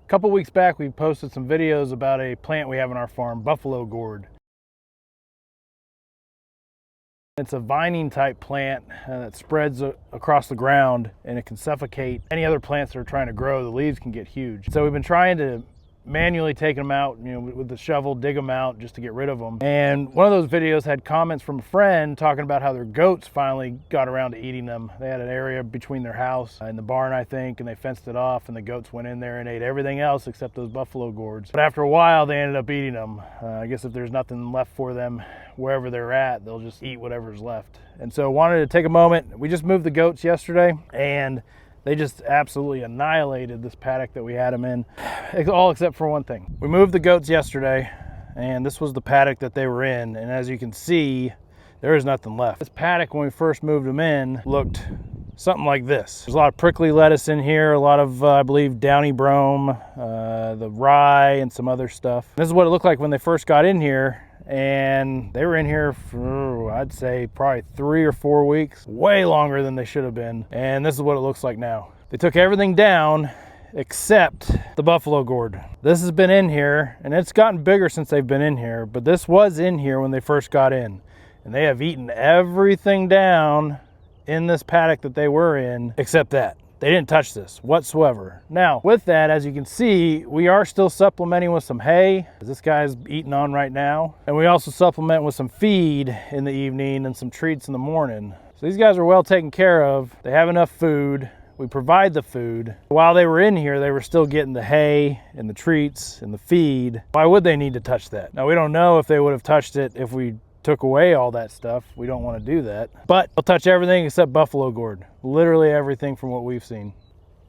couple weeks back, we posted some videos about a plant we have on our farm, buffalo gourd. It's a vining type plant that spreads across the ground, and it can suffocate any other plants that are trying to grow. The leaves can get huge. So we've been trying to manually take them out, with the shovel, dig them out just to get rid of them. And one of those videos had comments from a friend talking about how their goats finally got around to eating them. They had an area between their house and the barn, I think, and they fenced it off, and the goats went in there and ate everything else except those buffalo gourds. But after a while, they ended up eating them. I guess if there's nothing left for them wherever they're at, they'll just eat whatever's left. And so wanted to take a moment. We just moved the goats yesterday, and they just absolutely annihilated this paddock that we had them in, all except for one thing. We moved the goats yesterday, and this was the paddock that they were in, and as you can see, there is nothing left. This paddock, when we first moved them in, looked something like this. There's a lot of prickly lettuce in here, a lot of, I believe, downy brome, the rye, and some other stuff. This is what it looked like when they first got in here, and they were in here for, I'd say, probably 3 or 4 weeks, way longer than they should have been. And this is what it looks like now. They took everything down except the buffalo gourd. This has been in here, and it's gotten bigger since they've been in here, but this was in here when they first got in. And they have eaten everything down in this paddock that they were in, except that. They didn't touch this whatsoever. Now, with that, as you can see, we are still supplementing with some hay, as this guy's eating on right now. And we also supplement with some feed in the evening and some treats in the morning. So these guys are well taken care of. They have enough food. We provide the food. While they were in here, they were still getting the hay and the treats and the feed. Why would they need to touch that? Now, we don't know if they would have touched it if we took away all that stuff. We don't want to do that. But they'll touch everything except buffalo gourd. Literally everything from what we've seen.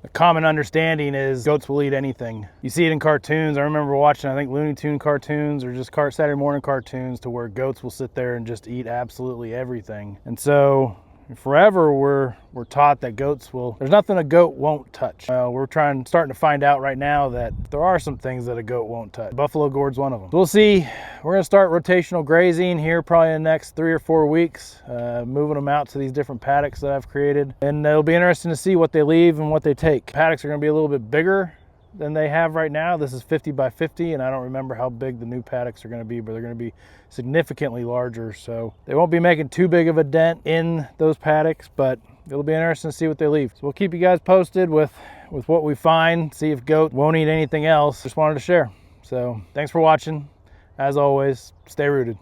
The common understanding is goats will eat anything. You see it in cartoons. I remember watching, I think, Looney Tune cartoons or just Saturday morning cartoons to where goats will sit there and just eat absolutely everything. And so forever we're taught that goats will, there's nothing a goat won't touch. We're starting to find out right now that there are some things that a goat won't touch. Buffalo gourd's one of them. So we'll see. We're gonna start rotational grazing here probably in the next 3 or 4 weeks, moving them out to these different paddocks that I've created. And it'll be interesting to see what they leave and what they take. Paddocks are gonna be a little bit bigger than they have right now. This is 50 by 50, and I don't remember how big the new paddocks are going to be, but they're going to be significantly larger. So they won't be making too big of a dent in those paddocks, but it'll be interesting to see what they leave. So we'll keep you guys posted with what we find, see if goat won't eat anything else. Just wanted to share. So thanks for watching. As always, stay rooted.